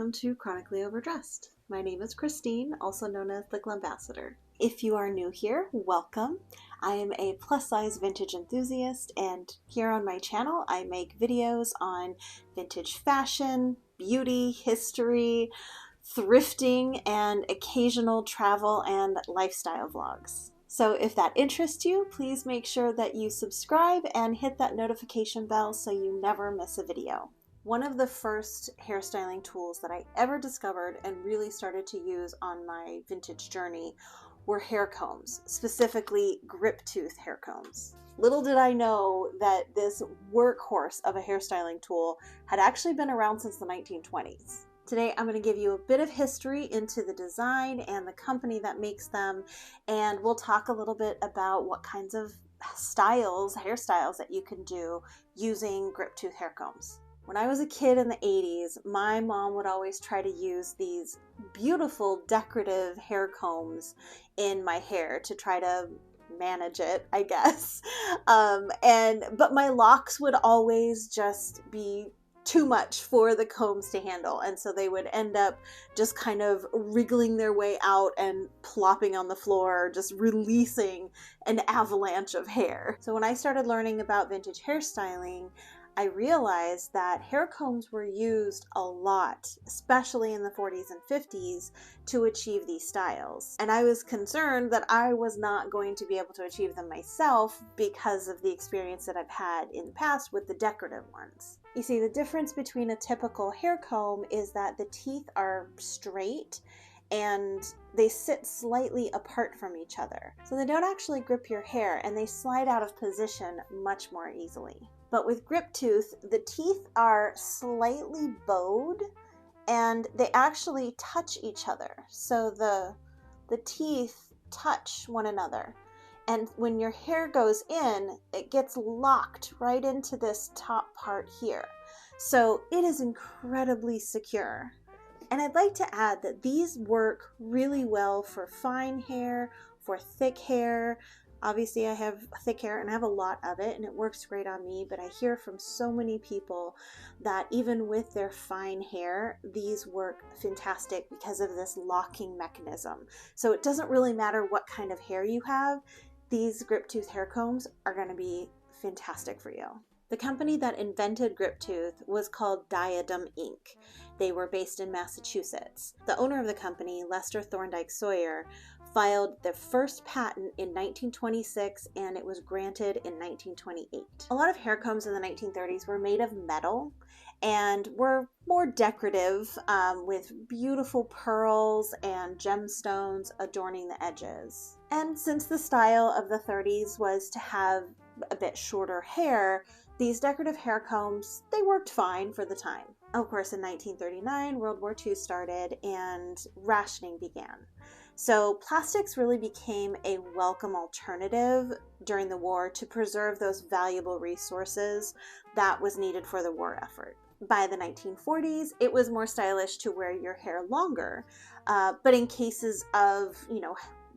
welcome to Chronically Overdressed. My name is Christine, also known as the Glambassador. If you are new here, welcome. I am a plus-size vintage enthusiast, and here on my channel I make videos on vintage fashion, beauty, history, thrifting, and occasional travel and lifestyle vlogs. So if that interests you, please make sure that you subscribe and hit that notification bell so you never miss a video. One of the first hairstyling tools that I ever discovered and really started to use on my vintage journey were hair combs, specifically Grip-Tuth hair combs. Little did I know that this workhorse of a hairstyling tool had actually been around since the 1920s. Today I'm going to give you a bit of history into the design and the company that makes them, and we'll talk a little bit about what kinds of hairstyles that you can do using Grip-Tuth hair combs. When I was a kid in the 80s, my mom would always try to use these beautiful decorative hair combs in my hair to try to manage it, I guess. But my locks would always just be too much for the combs to handle, and so they would end up just kind of wriggling their way out and plopping on the floor, just releasing an avalanche of hair. So when I started learning about vintage hairstyling, I realized that hair combs were used a lot, especially in the 40s and 50s, to achieve these styles. And I was concerned that I was not going to be able to achieve them myself because of the experience that I've had in the past with the decorative ones. You see, the difference between a typical hair comb is that the teeth are straight and they sit slightly apart from each other. So they don't actually grip your hair, and they slide out of position much more easily. But with Grip-Tuth, the teeth are slightly bowed and they actually touch each other. So the teeth touch one another. And when your hair goes in, it gets locked right into this top part here. So it is incredibly secure. And I'd like to add that these work really well for fine hair, for thick hair. Obviously I have thick hair and I have a lot of it and it works great on me, but I hear from so many people that even with their fine hair, these work fantastic because of this locking mechanism. So it doesn't really matter what kind of hair you have, these Grip-Tuth hair combs are going to be fantastic for you. The company that invented Grip-Tuth was called Diadem Inc. They were based in Massachusetts. The owner of the company, Lester Thorndike Sawyer, filed the first patent in 1926 and it was granted in 1928. A lot of hair combs in the 1930s were made of metal and were more decorative with beautiful pearls and gemstones adorning the edges. And since the style of the 30s was to have a bit shorter hair, these decorative hair combs, they worked fine for the time. Of course, in 1939, World War II started and rationing began. So plastics really became a welcome alternative during the war to preserve those valuable resources that was needed for the war effort. By the 1940s, it was more stylish to wear your hair longer, but in cases of,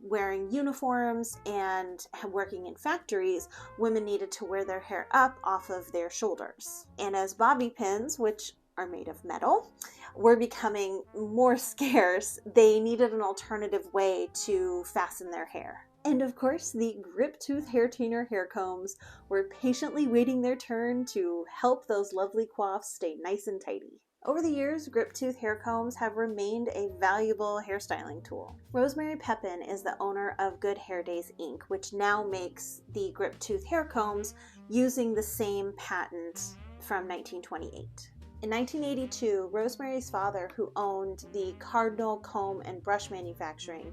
wearing uniforms and working in factories, women needed to wear their hair up off of their shoulders. And as bobby pins, which are made of metal, were becoming more scarce, they needed an alternative way to fasten their hair. And of course, the Grip-Tuth hair tuner hair combs were patiently waiting their turn to help those lovely coifs stay nice and tidy. Over the years, Grip-Tuth hair combs have remained a valuable hairstyling tool. Rosemary Pepin is the owner of Good Hair Days Inc., which now makes the Grip-Tuth hair combs using the same patent from 1928. In 1982, Rosemary's father, who owned the Cardinal Comb and Brush Manufacturing,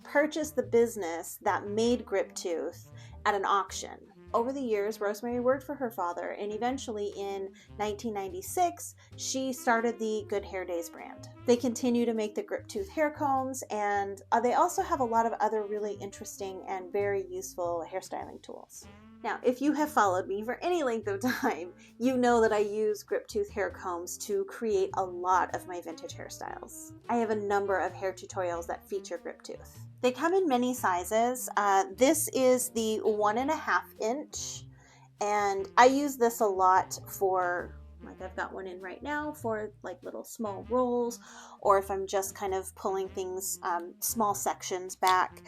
purchased the business that made Grip-Tuth at an auction. Over the years, Rosemary worked for her father, and eventually in 1996, she started the Good Hair Days brand. They continue to make the Grip-Tuth hair combs, and they also have a lot of other really interesting and very useful hairstyling tools. Now, if you have followed me for any length of time, you know that I use Grip-Tuth hair combs to create a lot of my vintage hairstyles. I have a number of hair tutorials that feature Grip-Tuth. They come in many sizes. This is the 1.5 inch, and I use this a lot for Like I've got one in right now for like little small rolls, or if I'm just kind of pulling things, small sections back.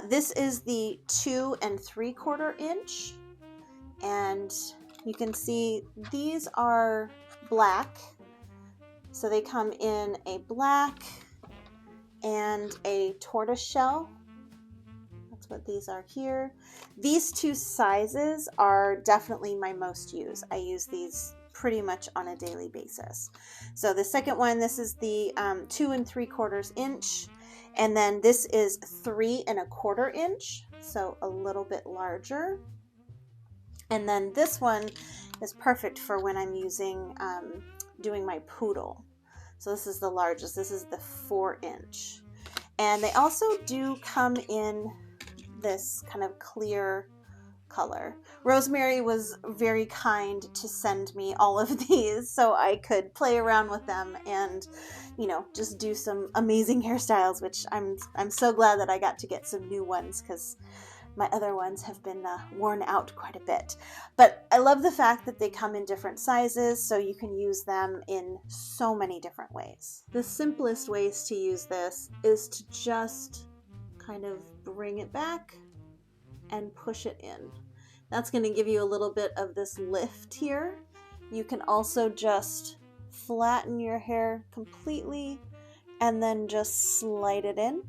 This is the 2 3/4 inch, and you can see these are black. So they come in a black and a tortoise shell. That's what these are here. These two sizes are definitely my most used. I use these pretty much on a daily basis. So the second one, this is the 2 3/4 inch, and then this is 3 1/4 inch, so a little bit larger. And then this one is perfect for when I'm using doing my poodle. So this is the largest. This is the 4 inch. And they also do come in this kind of clear color. Rosemary was very kind to send me all of these so I could play around with them and, you know, just do some amazing hairstyles, which I'm so glad that I got to get some new ones, because my other ones have been worn out quite a bit. But I love the fact that they come in different sizes, so you can use them in so many different ways. The simplest ways to use this is to just kind of bring it back and push it in. That's going to give you a little bit of this lift here. You can also just flatten your hair completely and then just slide it in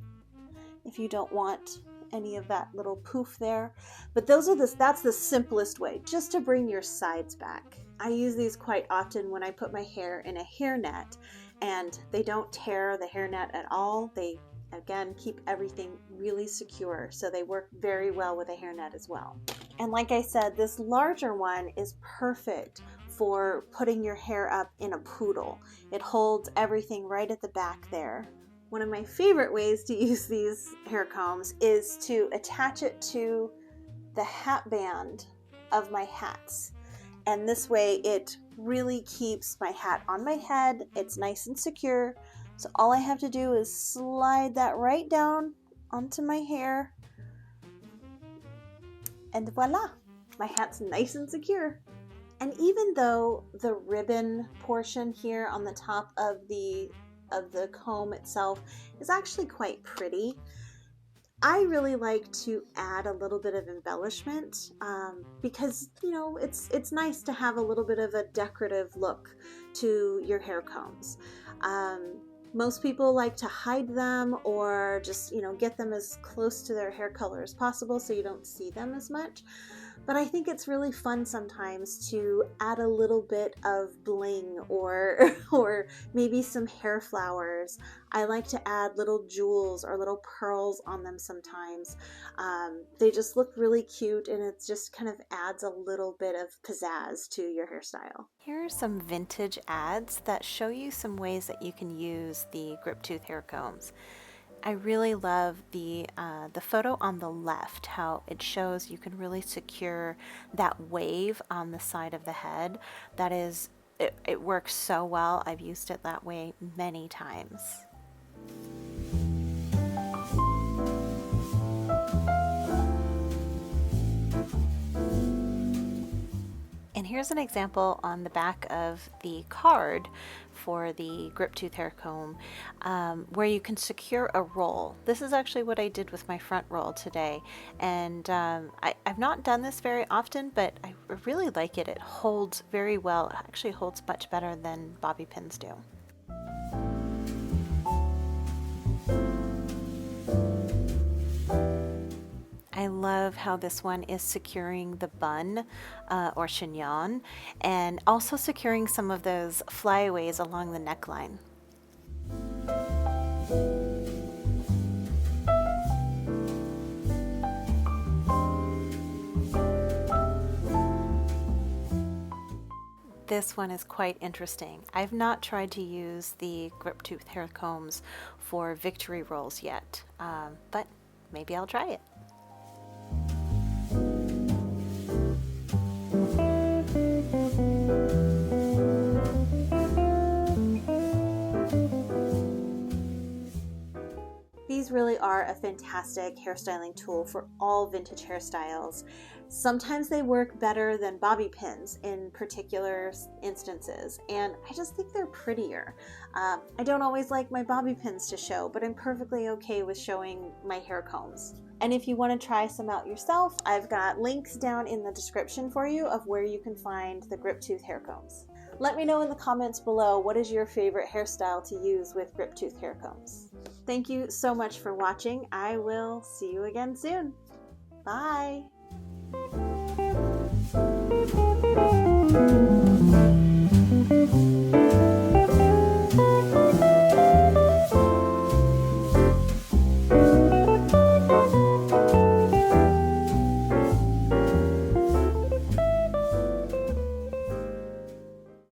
if you don't want any of that little poof there. But that's the simplest way, just to bring your sides back. I use these quite often when I put my hair in a hairnet, and they don't tear the hairnet at all. They, again, keep everything really secure, so they work very well with a hairnet as well. And like I said, this larger one is perfect for putting your hair up in a poodle. It holds everything right at the back there. One of my favorite ways to use these hair combs is to attach it to the hat band of my hats. And this way it really keeps my hat on my head. It's nice and secure. So all I have to do is slide that right down onto my hair. And voila, my hat's nice and secure. And even though the ribbon portion here on the top of the comb itself is actually quite pretty, I really like to add a little bit of embellishment because, you know, it's nice to have a little bit of a decorative look to your hair combs. Most people like to hide them or just, you know, get them as close to their hair color as possible so you don't see them as much. But I think it's really fun sometimes to add a little bit of bling or maybe some hair flowers. I like to add little jewels or little pearls on them sometimes. They just look really cute, and it just kind of adds a little bit of pizzazz to your hairstyle. Here are some vintage ads that show you some ways that you can use the Grip-Tuth hair combs. I really love the photo on the left, how it shows you can really secure that wave on the side of the head. That is, it works so well. I've used it that way many times. And here's an example on the back of the card for the Grip-Tuth hair comb where you can secure a roll. This is actually what I did with my front roll today, and I've not done this very often, but I really like it. It holds very well. It actually holds much better than bobby pins do. I love how this one is securing the bun or chignon, and also securing some of those flyaways along the neckline. This one is quite interesting. I've not tried to use the Grip-Tuth hair combs for victory rolls yet, but maybe I'll try it. These really really are a fantastic hairstyling tool for all vintage hairstyles. Sometimes they work better than bobby pins in particular instances, and I just think they're prettier. I don't always like my bobby pins to show, but I'm perfectly okay with showing my hair combs. And if you want to try some out yourself, I've got links down in the description for you of where you can find the Grip-Tuth Hair Combs. Let me know in the comments below, what is your favorite hairstyle to use with Grip-Tuth Hair Combs? Thank you so much for watching. I will see you again soon. Bye!